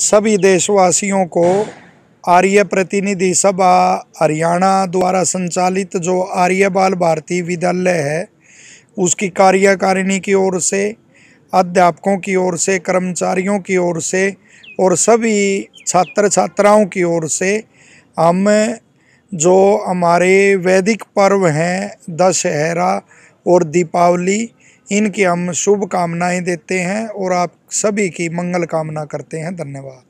सभी देशवासियों को आर्य प्रतिनिधि सभा हरियाणा द्वारा संचालित जो आर्य बाल भारती विद्यालय है उसकी कार्यकारिणी की ओर से, अध्यापकों की ओर से, कर्मचारियों की ओर से और सभी छात्र छात्राओं की ओर से हम जो हमारे वैदिक पर्व हैं दशहरा और दीपावली, इनकी हम शुभकामनाएं देते हैं और आप सभी की मंगल कामना करते हैं। धन्यवाद।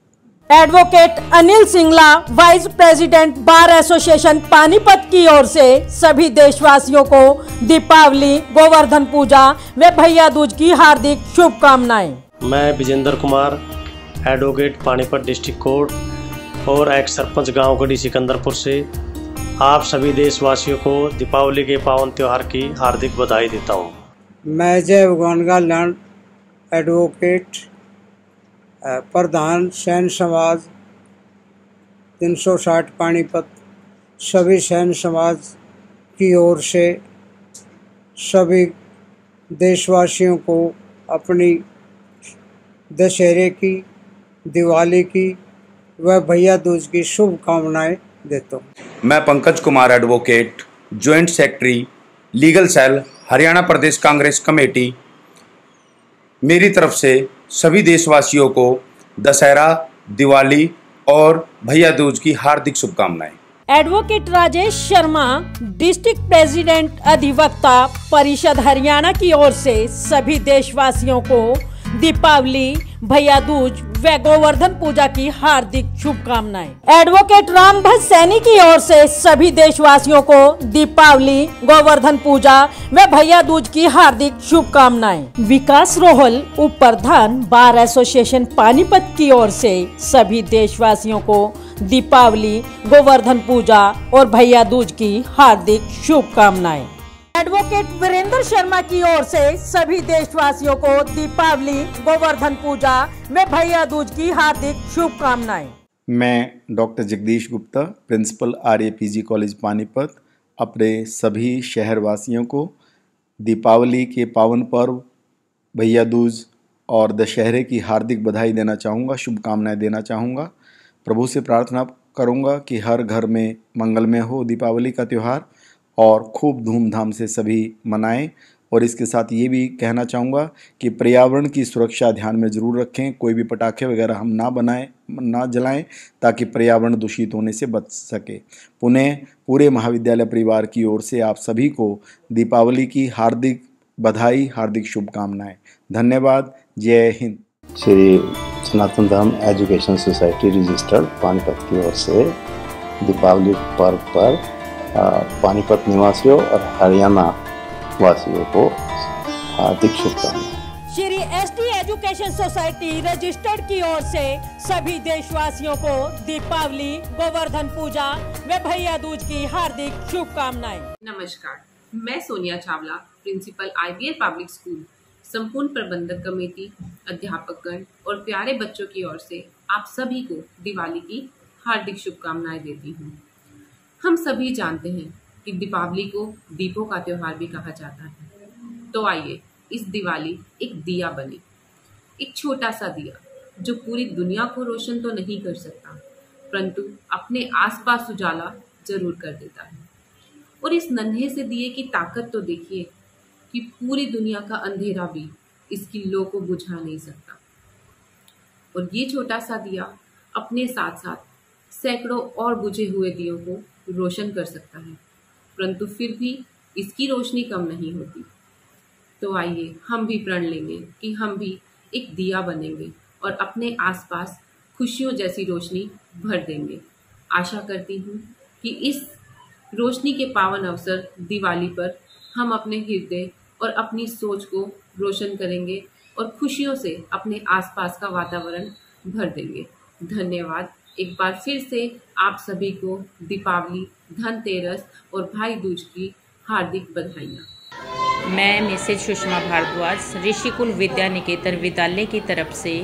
Advocate Anil Singla, vice president bar association Panipat की ओर से सभी देशवासियों को दीपावली, गोवर्धन पूजा व भैया दूज की हार्दिक शुभकामनाएं। मैं Vijendra Kumar, advocate Panipat district court और एक्स सरपंच गांव गढ़ी सिकंदरपुर से आप सभी देशवासियों को दीपावली के पावन त्यौहार की हार्दिक बधाई देता हूं। मैं जय भगवान का लैंड एडवोकेट प्रधान सैन समाज 360 पानीपत, सभी सैन समाज की ओर से सभी देशवासियों को अपनी दशहरे की, दिवाली की व भैया दूज की शुभकामनाएं देता हूँ। मैं Pankaj Kumar, advocate, joint secretary, legal cell, Haryana Pradesh Congress committee, मेरी तरफ से सभी देशवासियों को दशहरा, दिवाली और भैया दूज की हार्दिक शुभकामनाएं। Advocate Rajesh Sharma, district president अधिवक्ता परिषद हरियाणा की ओर से सभी देशवासियों को दीपावली, भैया दूज व गोवर्धन पूजा की हार्दिक शुभकामनाएं। एडवोकेट रामभज सैनी की ओर से सभी देशवासियों को दीपावली, गोवर्धन पूजा व भैया दूज की हार्दिक शुभकामनाएं। विकास रोहल, उप प्रधान बार एसोसिएशन पानीपत की ओर से सभी देशवासियों को दीपावली, गोवर्धन पूजा और भैया दूज की हार्दिक शुभकामनाएं। एडवोकेट वीरेंद्र शर्मा की ओर से सभी देशवासियों को दीपावली, गोवर्धन पूजा व भैया दूज की हार्दिक शुभकामनाएं। मैं doctor Jagdish Gupta, principal RAPG college Panipat, अपने सभी शहरवासियों को दीपावली के पावन पर्व, भैया दूज और दशहरे की हार्दिक बधाई देना चाहूँगा, शुभकामनाएं देना चाहूँगा। प्रभु से प्रार्थना करूँगा कि हर घर में मंगलमय हो दीपावली का त्यौहार और खूब धूमधाम से सभी मनाएं। और इसके साथ ये भी कहना चाहूँगा कि पर्यावरण की सुरक्षा ध्यान में ज़रूर रखें, कोई भी पटाखे वगैरह हम ना जलाएं ताकि पर्यावरण दूषित होने से बच सके। पुनः पूरे महाविद्यालय परिवार की ओर से आप सभी को दीपावली की हार्दिक बधाई, हार्दिक शुभकामनाएं। धन्यवाद। जय हिंद। श्री सनातन धर्म एजुकेशन सोसाइटी रजिस्टर्ड पानीपत की ओर से दीपावली पर्व पर पानीपत निवासियों और हरियाणा वासियों को हार्दिक शुभकामनाएं। Shri ST education society registered की ओर से सभी देशवासियों को दीपावली, गोवर्धन पूजा व भैया दूज की हार्दिक शुभकामनाएं। नमस्कार, मैं Sonia Chawla, principal IBL public school, संपूर्ण प्रबंधक कमेटी, अध्यापकगण और प्यारे बच्चों की ओर से आप सभी को दिवाली की हार्दिक शुभकामनाएं देती हूँ। हम सभी जानते हैं कि दीपावली को दीपों का त्योहार भी कहा जाता है। तो आइए इस दिवाली एक दिया बने, एक छोटा सा दिया जो पूरी दुनिया को रोशन तो नहीं कर सकता, परंतु अपने आसपास उजाला जरूर कर देता है। और इस नन्हे से दिए की ताकत तो देखिए कि पूरी दुनिया का अंधेरा भी इसकी लो को बुझा नहीं सकता। और ये छोटा सा दिया अपने साथ साथ सैकड़ों और बुझे हुए दियों को रोशन कर सकता है, परंतु फिर भी इसकी रोशनी कम नहीं होती। तो आइए हम भी प्रण लेंगे कि हम भी एक दिया बनेंगे और अपने आसपास खुशियों जैसी रोशनी भर देंगे। आशा करती हूँ कि इस रोशनी के पावन अवसर दिवाली पर हम अपने हृदय और अपनी सोच को रोशन करेंगे और खुशियों से अपने आसपास का वातावरण भर देंगे। धन्यवाद। एक बार फिर से आप सभी को दीपावली, धनतेरस और भाई दूज की हार्दिक बधाइयाँ। मैं मिसेज सुषमा भारद्वाज, ऋषिकुल विद्या निकेतन विद्यालय की तरफ से,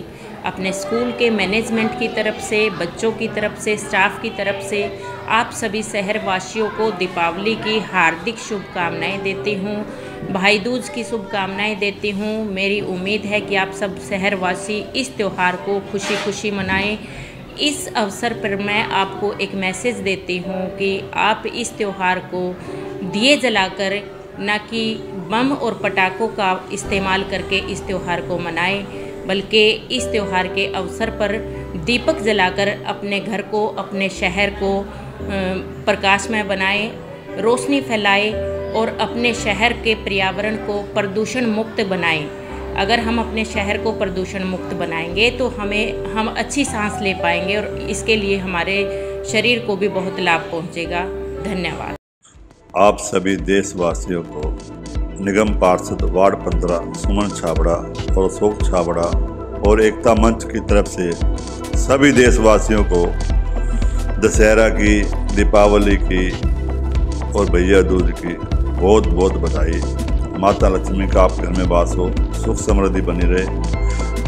अपने स्कूल के मैनेजमेंट की तरफ से, बच्चों की तरफ से, स्टाफ की तरफ से आप सभी शहरवासियों को दीपावली की हार्दिक शुभकामनाएं देती हूँ। भाई दूज की शुभकामनाएं देती हूँ। मेरी उम्मीद है कि आप सब शहरवासी इस त्यौहार को खुशी खुशी मनाएं। इस अवसर पर मैं आपको एक मैसेज देती हूँ कि आप इस त्यौहार को दिए जलाकर, न कि बम और पटाखों का इस्तेमाल करके इस त्यौहार को मनाएं, बल्कि इस त्यौहार के अवसर पर दीपक जलाकर अपने घर को, अपने शहर को प्रकाशमय बनाएं, रोशनी फैलाएं और अपने शहर के पर्यावरण को प्रदूषण मुक्त बनाएं। अगर हम अपने शहर को प्रदूषण मुक्त बनाएंगे तो हम अच्छी सांस ले पाएंगे और इसके लिए हमारे शरीर को भी बहुत लाभ पहुंचेगा। धन्यवाद। आप सभी देशवासियों को निगम पार्षद वार्ड 15 सुमन छाबड़ा और अशोक छाबड़ा और एकता मंच की तरफ से सभी देशवासियों को दशहरा की, दीपावली की और भैया दूज की बहुत बहुत बधाई। माता लक्ष्मी का आप घर में वास हो, सुख समृद्धि बनी रहे,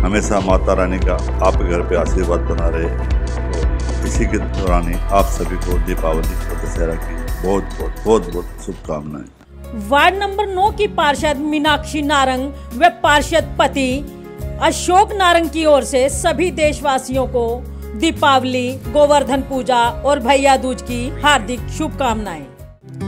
हमेशा माता रानी का आपके घर पे आशीर्वाद बना रहे। और इसी के दौरान ही आप सभी को दीपावली और दशहरा की बहुत बहुत शुभकामनाएं। वार्ड नंबर 9 की पार्षद मीनाक्षी नारंग व पार्षद पति अशोक नारंग की ओर से सभी देशवासियों को दीपावली, गोवर्धन पूजा और भैया दूज की हार्दिक शुभकामनाएं।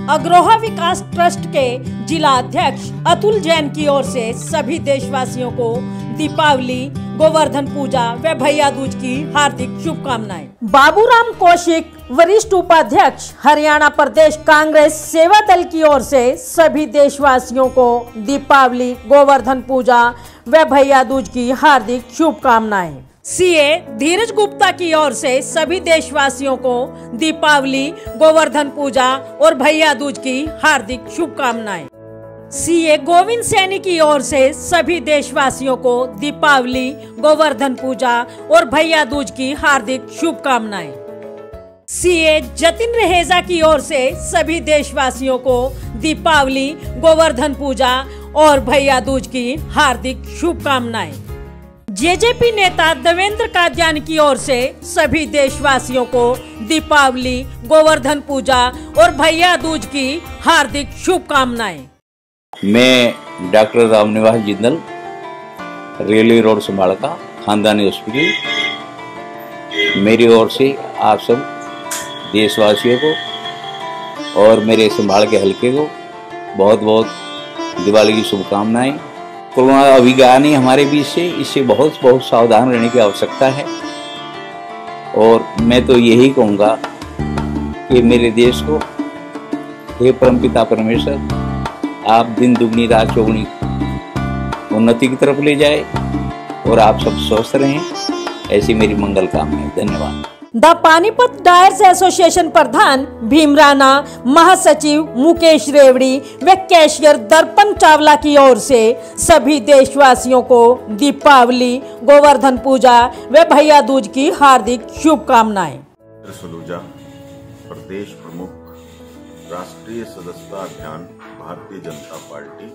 अग्रोहा विकास ट्रस्ट के जिला अध्यक्ष अतुल जैन की ओर से सभी देशवासियों को दीपावली, गोवर्धन पूजा व भैया दूज की हार्दिक शुभकामनाएं। बाबूराम कौशिक वरिष्ठ उपाध्यक्ष हरियाणा प्रदेश कांग्रेस सेवा दल की ओर से सभी देशवासियों को दीपावली, गोवर्धन पूजा व भैया दूज की हार्दिक शुभकामनाएं। सीए धीरज गुप्ता की ओर से सभी देशवासियों को दीपावली, गोवर्धन पूजा और भैया दूज की हार्दिक शुभकामनाएं। सीए गोविंद सैनी की ओर से सभी देशवासियों को दीपावली, गोवर्धन पूजा और भैया दूज की हार्दिक शुभकामनाएं। सीए जतिन रहेजा की ओर से सभी देशवासियों को दीपावली, गोवर्धन पूजा और भैया दूज की हार्दिक शुभकामनाएं। जेजेपी नेता देवेंद्र कादियानी की ओर से सभी देशवासियों को दीपावली, गोवर्धन पूजा और भैया दूज की हार्दिक शुभकामनाएं। मैं doctor Ramniwas Jindal, railway road Sambhalka, Khandani hospital, मेरी ओर से आप सब देशवासियों को और मेरे संभाल के हल्के को बहुत बहुत दिवाली की शुभकामनाएं। कोरोना अभी गया नहीं हमारे बीच से, इससे बहुत सावधान रहने की आवश्यकता है। और मैं तो यही कहूँगा कि मेरे देश को हे परमपिता परमेश्वर आप दिन दुगनी रात चौगुनी उन्नति की तरफ ले जाए और आप सब स्वस्थ रहें, ऐसी मेरी मंगल कामना है। धन्यवाद। द पानीपत डायर्स एसोसिएशन प्रधान भीम राणा, महासचिव मुकेश रेवड़ी व कैशियर दर्पण चावला की ओर से सभी देशवासियों को दीपावली, गोवर्धन पूजा व भैया दूज की हार्दिक शुभकामनाएं। सलूजा, प्रदेश प्रमुख, राष्ट्रीय सदस्यता अभियान भारतीय जनता पार्टी,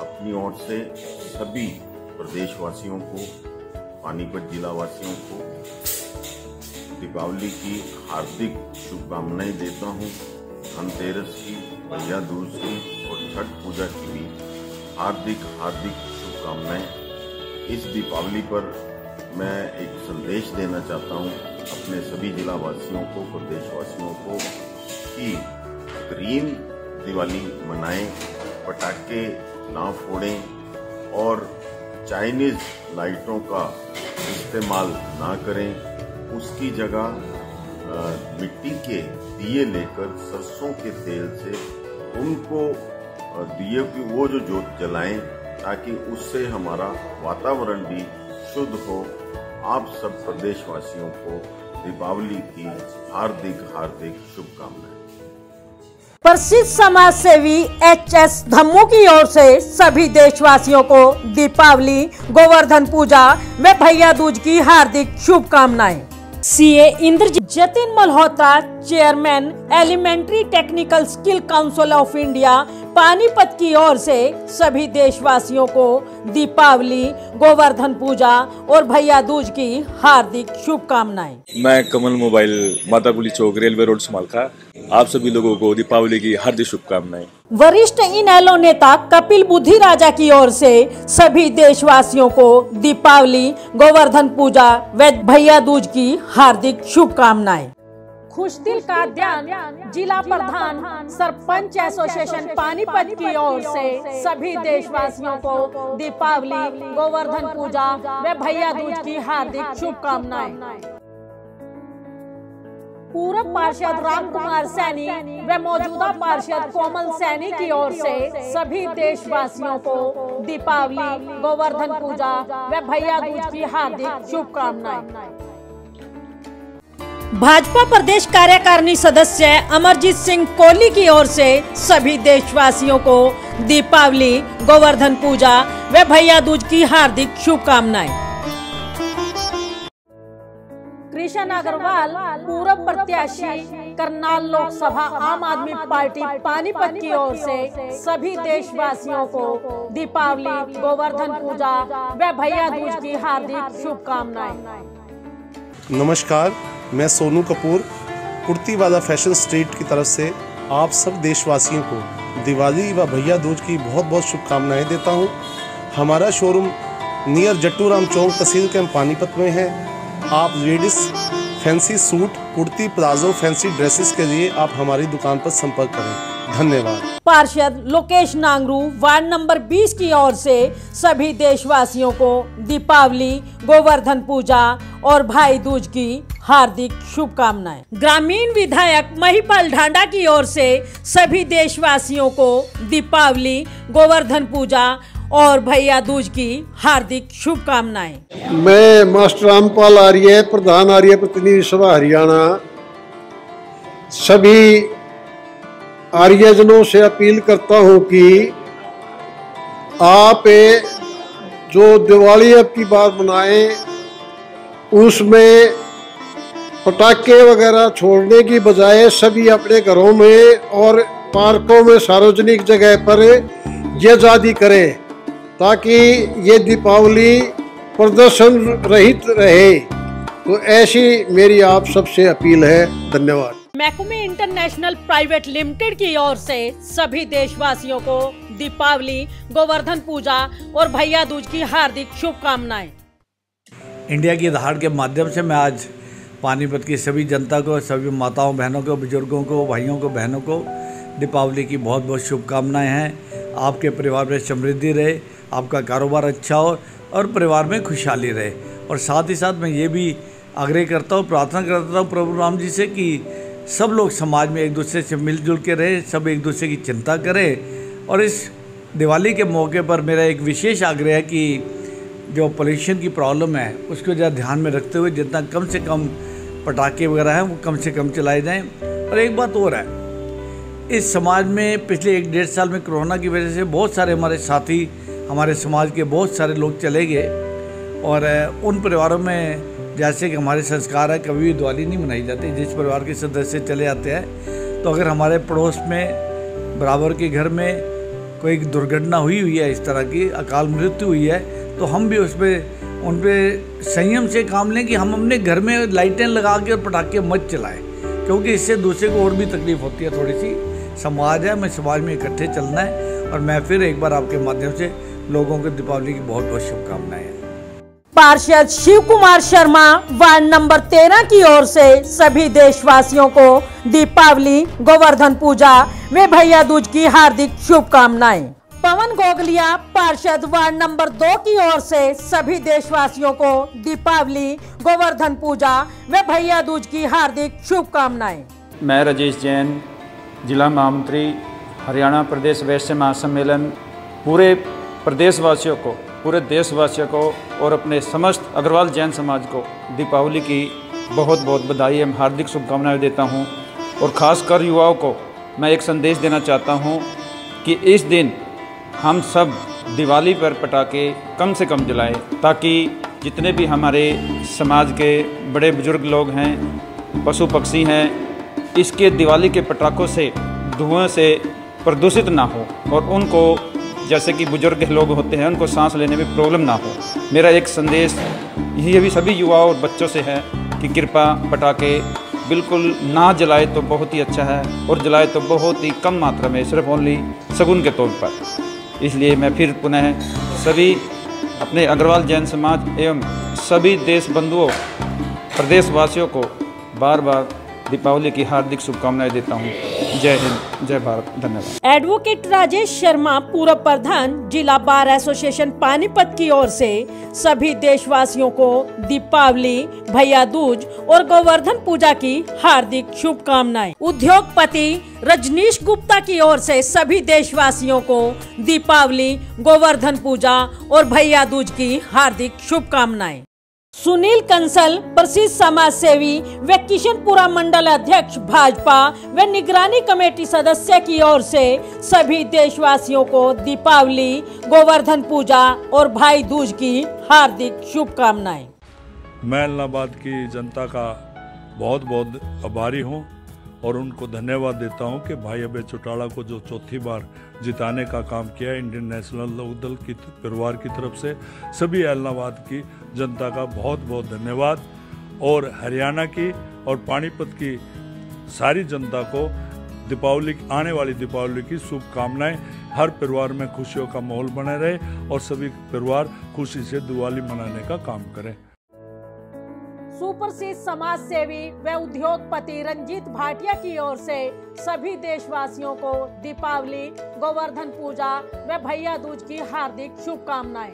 अपनी ओर से सभी प्रदेशवासियों को, पानीपत जिला वासियों को दीपावली की हार्दिक शुभकामनाएं देता हूं। धनतेरस की, भैया दूज की और छठ पूजा की भी हार्दिक शुभकामनाएं। इस दीपावली पर मैं एक संदेश देना चाहता हूं अपने सभी जिला वासियों को, प्रदेशवासियों को कि ग्रीन दिवाली मनाएं, पटाखे ना फोड़ें और चाइनीज लाइटों का इस्तेमाल ना करें। उसकी जगह मिट्टी के दिए लेकर सरसों के तेल से उनको दिए की वो जो जोत जलाएं, ताकि उससे हमारा वातावरण भी शुद्ध हो। आप सब प्रदेशवासियों को दीपावली की हार्दिक शुभकामनाएं। प्रसिद्ध समाज सेवी एच.एस. धम्मू की ओर से सभी देशवासियों को दीपावली, गोवर्धन पूजा व भैया दूज की हार्दिक शुभकामनाएं। CA Indrajit, Jatin Malhotra, chairman elementary technical skill council of India Panipat की ओर से सभी देशवासियों को दीपावली, गोवर्धन पूजा और भैया दूज की हार्दिक शुभकामनाएं। मैं कमल मोबाइल, माताकुली चौक, रेलवे रोड, समालखा। आप सभी लोगों को दीपावली की हार्दिक शुभकामनाएं। वरिष्ठ इनेलो नेता कपिल बुद्धि राजा की ओर से सभी देशवासियों को दीपावली, गोवर्धन पूजा व भैया दूज की हार्दिक शुभकामनाएं। खुशदिल का ध्यान जिला प्रधान सरपंच एसोसिएशन पानीपत की ओर से सभी देशवासियों को दीपावली, गोवर्धन पूजा व भैया दूज की हार्दिक शुभकामनाएं। पूर्व पार्षद राम कुमार सैनी व मौजूदा पार्षद कोमल सैनी की ओर से सभी देशवासियों को दीपावली, गोवर्धन पूजा व भैया दूज की हार्दिक शुभकामनाएं। भाजपा प्रदेश कार्यकारिणी सदस्य अमरजीत सिंह कोहली की ओर से सभी देशवासियों को दीपावली, गोवर्धन पूजा व भैया दूज की हार्दिक शुभकामनाएं। कृष्ण अग्रवाल, पूर्व प्रत्याशी करनाल लोकसभा आम आदमी पार्टी पानीपत की ओर से सभी देशवासियों को दीपावली, गोवर्धन पूजा व भैया दूज की हार्दिक शुभकामनाएं। नमस्कार, मैं सोनू कपूर, कुर्तीवाला फैशन स्ट्रीट की तरफ से आप सब देशवासियों को दिवाली व भैया दूज की बहुत बहुत शुभकामनाएं देता हूं। हमारा शोरूम नियर जट्टूराम चौक, तहसील कैंप, पानीपत में है। आप ladies fancy suit, kurti, palazzo, fancy dresses के लिए आप हमारी दुकान पर संपर्क करें। धन्यवाद। पार्षद लोकेश नांगरू, वार्ड नंबर 20 की ओर से सभी देशवासियों को दीपावली, गोवर्धन पूजा और भाई दूज की हार्दिक शुभकामनाएं। ग्रामीण विधायक महिपाल ढांडा की ओर से सभी देशवासियों को दीपावली, गोवर्धन पूजा और भैया दूज की हार्दिक शुभकामनाएं। मैं मास्टर रामपाल आर्य, प्रधान आर्य प्रतिनिधि सभा हरियाणा, सभी आर्यजनों से अपील करता हूं कि आप जो दिवाली अब की बात मनाएं, उसमें पटाखे वगैरह छोड़ने की बजाय सभी अपने घरों में और पार्कों में, सार्वजनिक जगह पर ये आज़ादी करें, ताकि ये दीपावली प्रदर्शन रहित रहे। तो ऐसी मेरी आप सबसे अपील है। धन्यवाद। मैकुमे इंटरनेशनल प्राइवेट लिमिटेड की ओर से सभी देशवासियों को दीपावली, गोवर्धन पूजा और भैया दूज की हार्दिक शुभकामनाएं। इंडिया की दहाड़ के माध्यम से मैं आज पानीपत की सभी जनता को, सभी माताओं बहनों को, बुजुर्गों को, भाइयों को, बहनों को दीपावली की बहुत बहुत शुभकामनाएं हैं। आपके परिवार में समृद्धि रहे, आपका कारोबार अच्छा हो और परिवार में खुशहाली रहे। और साथ ही साथ मैं ये भी आग्रह करता हूँ, प्रार्थना करता हूँ प्रभु राम जी से कि सब लोग समाज में एक दूसरे से मिलजुल के रहे, सब एक दूसरे की चिंता करें। और इस दिवाली के मौके पर मेरा एक विशेष आग्रह है कि जो पोल्यूशन की प्रॉब्लम है उसको ज़रा ध्यान में रखते हुए जितना कम से कम पटाखे वगैरह हैं वो कम से कम चलाए जाएं। और एक बात और है, इस समाज में पिछले 1-1.5 साल में कोरोना की वजह से बहुत सारे हमारे साथी, हमारे समाज के बहुत सारे लोग चले गए। और उन परिवारों में जैसे कि हमारे संस्कार है, कभी भी दिवाली नहीं मनाई जाती। जिस परिवार के सदस्य चले जाते हैं, तो अगर हमारे पड़ोस में बराबर के घर में कोई दुर्घटना हुई है, इस तरह की अकाल मृत्यु हुई है, तो हम भी उन पर संयम से काम लें कि हम अपने घर में लाइटें लगा के और पटाखे मत चलाएं, क्योंकि इससे दूसरे को और भी तकलीफ होती है। थोड़ी सी समाज है, हमें समाज में इकट्ठे चलना है। और मैं फिर एक बार आपके माध्यम से लोगों को दीपावली की बहुत बहुत शुभकामनाएं हैं। पार्षद शिव कुमार शर्मा, वार्ड नंबर 13 की ओर से सभी देशवासियों को दीपावली, गोवर्धन पूजा व भैया दूज की हार्दिक शुभकामनाएं। पवन गोगलिया, पार्षद वार्ड नंबर 2 की ओर से सभी देशवासियों को दीपावली, गोवर्धन पूजा व भैया दूज की हार्दिक शुभकामनाएं। मैं राजेश जैन, जिला महामंत्री, हरियाणा प्रदेश वैश्य महासम्मेलन, पूरे प्रदेशवासियों को, पूरे देशवासियों को और अपने समस्त अग्रवाल जैन समाज को दीपावली की बहुत बहुत बधाई एवं हार्दिक शुभकामनाएं देता हूं। और ख़ासकर युवाओं को मैं एक संदेश देना चाहता हूं कि इस दिन हम सब दिवाली पर पटाखे कम से कम जलाएं, ताकि जितने भी हमारे समाज के बड़े बुजुर्ग लोग हैं, पशु पक्षी हैं, इसके दिवाली के पटाखों से धुएं से प्रदूषित ना हो और उनको जैसे कि बुजुर्ग लोग होते हैं उनको सांस लेने में प्रॉब्लम ना हो। मेरा एक संदेश ये भी सभी युवाओं और बच्चों से है कि कृपया पटाखे बिल्कुल ना जलाए तो बहुत ही अच्छा है, और जलाए तो बहुत ही कम मात्रा में, सिर्फ ओनली शगुन के तौर पर। इसलिए मैं फिर पुनः सभी अपने अग्रवाल जैन समाज एवं सभी देश बंधुओं प्रदेशवासियों को बार बार दीपावली की हार्दिक शुभकामनाएं देता हूं। जय हिंद, जय भारत, धन्यवाद। एडवोकेट राजेश शर्मा, पूर्व प्रधान जिला बार एसोसिएशन पानीपत की ओर से सभी देशवासियों को दीपावली, भैया दूज और गोवर्धन पूजा की हार्दिक शुभकामनाएं। उद्योगपति रजनीश गुप्ता की ओर से सभी देशवासियों को दीपावली, गोवर्धन पूजा और भैया दूज की हार्दिक शुभकामनाएं। सुनील कंसल, प्रसिद्ध समाज सेवी व किशनपुरा मंडल अध्यक्ष भाजपा व निगरानी कमेटी सदस्य की ओर से सभी देशवासियों को दीपावली, गोवर्धन पूजा और भाई दूज की हार्दिक शुभकामनाएं। मैं इलाहाबाद की जनता का बहुत बहुत आभारी हूं और उनको धन्यवाद देता हूं कि भाई अभय चौटाला को जो चौथी बार जिताने का काम किया इंडियन नेशनल लोकदल की परिवार की तरफ से सभी इलाहाबाद की जनता का बहुत बहुत धन्यवाद, और हरियाणा की और पानीपत की सारी जनता को दीपावली, आने वाली दीपावली की शुभकामनाएं। हर परिवार में खुशियों का माहौल बने रहे और सभी परिवार खुशी से दिवाली मनाने का काम करें। सुप्रसिद्ध समाज सेवी व उद्योगपति रंजीत भाटिया की ओर से सभी देशवासियों को दीपावली, गोवर्धन पूजा व भैया दूज की हार्दिक शुभकामनाएं।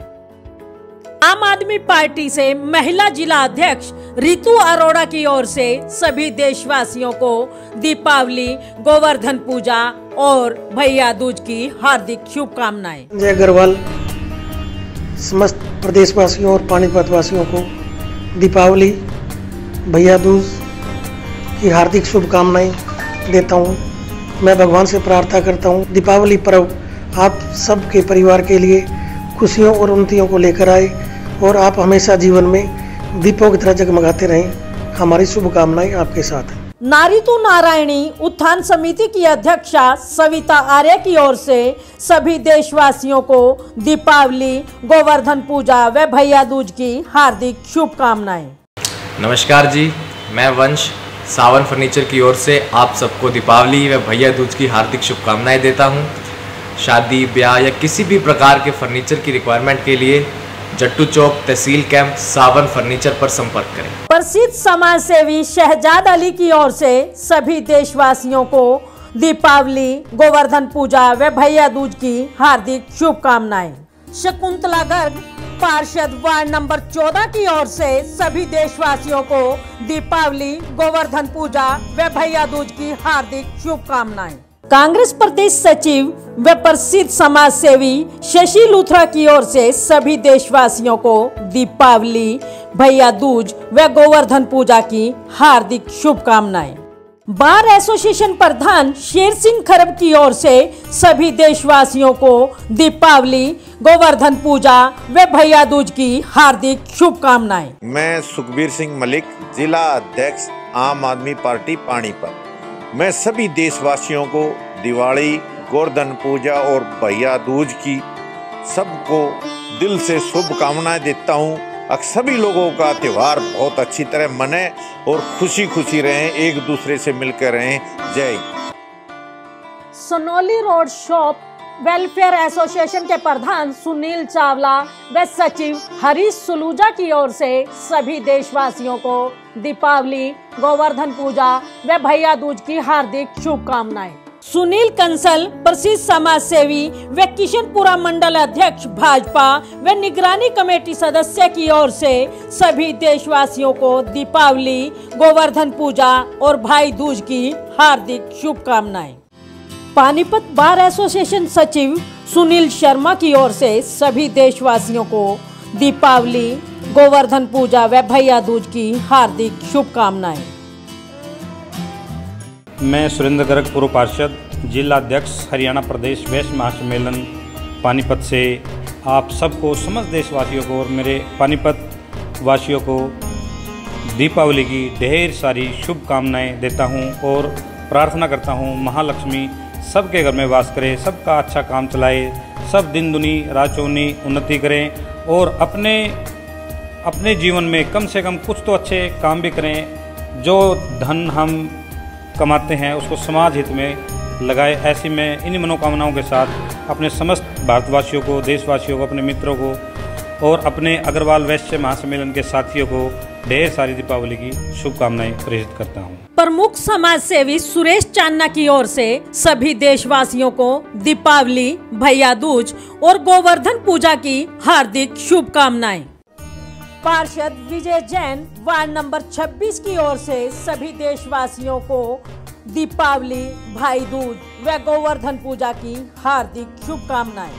आम आदमी पार्टी से महिला जिला अध्यक्ष रितु अरोड़ा की ओर से सभी देशवासियों को दीपावली, गोवर्धन पूजा और भैया दूज की हार्दिक शुभकामनाएं। जय अग्रवाल समस्त प्रदेशवासियों और पानीपत वासियों को दीपावली, भैया दूज की हार्दिक शुभकामनाएं देता हूं। मैं भगवान से प्रार्थना करता हूं दीपावली पर्व आप सबके परिवार के लिए खुशियों और उन्नतियों को लेकर आए और आप हमेशा जीवन में दीपों की तरह जगमगाते रहें। हमारी शुभकामनाएं आपके साथ हैं। नारीतु नारायणी उत्थान समिति की अध्यक्षा सविता आर्य की ओर से सभी देशवासियों को दीपावली, गोवर्धन पूजा व भैया दूज की हार्दिक शुभकामनाएं। नमस्कार जी, मैं वंश सावन फर्नीचर की ओर से आप सबको दीपावली व भैया दूज की हार्दिक शुभकामनाएं देता हूं। शादी, ब्याह या किसी भी प्रकार के फर्नीचर की रिक्वायरमेंट के लिए जट्टू चौक, तहसील कैंप, सावन फर्नीचर पर संपर्क करें। प्रसिद्ध समाज सेवी शहजाद अली की ओर से सभी देशवासियों को दीपावली, गोवर्धन पूजा व भैया दूज की हार्दिक शुभकामनाएं। शकुंतला गर्ग, पार्षद वार्ड नंबर 14 की ओर से सभी देशवासियों को दीपावली, गोवर्धन पूजा व भैया दूज की हार्दिक शुभकामनाएं। कांग्रेस प्रदेश सचिव व प्रसिद्ध समाज सेवी शशि लूथरा की ओर से सभी देशवासियों को दीपावली, भैया दूज व गोवर्धन पूजा की हार्दिक शुभकामनाएं। बार एसोसिएशन प्रधान शेर सिंह खरब की ओर से सभी देशवासियों को दीपावली, गोवर्धन पूजा व भैया दूज की हार्दिक शुभकामनाएं। मैं सुखबीर सिंह मलिक, जिला अध्यक्ष आम आदमी पार्टी पानीपत। मैं सभी देशवासियों को दिवाली, गोवर्धन पूजा और भैया दूज की सबको दिल से शुभकामनाएं देता हूं। सभी लोगों का त्यौहार बहुत अच्छी तरह मने और खुशी खुशी रहें, एक दूसरे से मिलकर रहें। जय। सोनोली रोड शॉप वेलफेयर एसोसिएशन के प्रधान सुनील चावला व सचिव हरीश सुलूजा की ओर से सभी देशवासियों को दीपावली, गोवर्धन पूजा व भैया दूज की हार्दिक शुभकामनाएं। सुनील कंसल, प्रसिद्ध समाज सेवी व किशनपुरा मंडल अध्यक्ष भाजपा व निगरानी कमेटी सदस्य की ओर से सभी देशवासियों को दीपावली, गोवर्धन पूजा और भाई दूज की हार्दिक शुभकामनाएं। पानीपत बार एसोसिएशन सचिव सुनील शर्मा की ओर से सभी देशवासियों को दीपावली, गोवर्धन पूजा व भैया दूज की हार्दिक शुभकामनाएं। मैं सुरेंद्र गर्ग, पूर्व पार्षद, जिला अध्यक्ष, हरियाणा प्रदेश वैश्य महासम्मेलन पानीपत से आप सबको, समस्त देशवासियों को और मेरे पानीपत वासियों को दीपावली की ढेर सारी शुभकामनाएं देता हूं और प्रार्थना करता हूँ महालक्ष्मी सबके घर में वास करे, सबका अच्छा काम चलाए, सब दिन दुनी रात चौनी उन्नति करें और अपने जीवन में कम से कम कुछ तो अच्छे काम भी करें। जो धन हम कमाते हैं उसको समाज हित में लगाए। ऐसी में इन मनोकामनाओं के साथ अपने समस्त भारतवासियों को, देशवासियों को, अपने मित्रों को और अपने अग्रवाल वैश्य महासम्मेलन के साथियों को ढेर सारी दीपावली की शुभकामनाएं प्रेषित करता हूं। प्रमुख समाज सेवी सुरेश चान्ना की ओर से सभी देशवासियों को दीपावली, भैया दूज और गोवर्धन पूजा की हार्दिक शुभकामनाएं। पार्षद विजय जैन वार्ड नंबर 26 की ओर से सभी देशवासियों को दीपावली, भाई दूज व गोवर्धन पूजा की हार्दिक शुभकामनाएं।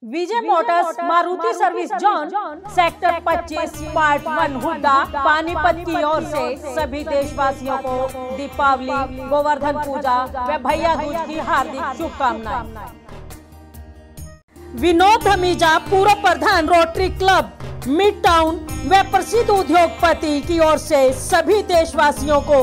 Vijay motors Maruti service zone sector 25 part 1 Hooda Panipat की ओर से सभी देशवासियों को दीपावली, गोवर्धन पूजा व भैया दूज की हार्दिक शुभकामनाएं। विनोद हमीजा पूर्व प्रधान रोटरी क्लब मिड टाउन व प्रसिद्ध उद्योगपति की ओर से सभी देशवासियों को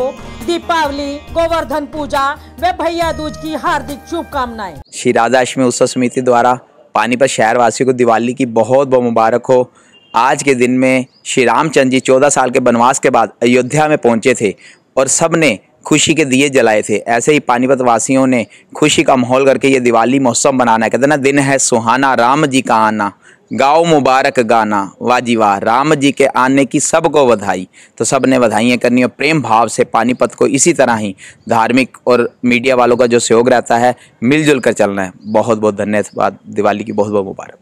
दीपावली, गोवर्धन पूजा व भैया दूज की हार्दिक शुभकामनाएं। श्री राधा अष्टमी उत्सव समिति द्वारा पानीपत शहर वासियों को दिवाली की बहुत बहुत मुबारक हो। आज के दिन में श्री रामचंद्र जी 14 साल के वनवास के बाद अयोध्या में पहुंचे थे और सब ने खुशी के दिए जलाए थे। ऐसे ही पानीपत वासियों ने खुशी का माहौल करके ये दिवाली महोत्सव मनाना है। कहते ना, दिन है सुहाना राम जी का आना, गाओ मुबारक गाना, वाह जी वाह, राम जी के आने की सबको बधाई। तो सब ने बधाइयाँ करनी और प्रेम भाव से पानीपत को इसी तरह ही धार्मिक और मीडिया वालों का जो सहयोग रहता है मिलजुल कर चलना है। बहुत बहुत धन्यवाद। दिवाली की बहुत बहुत मुबारक।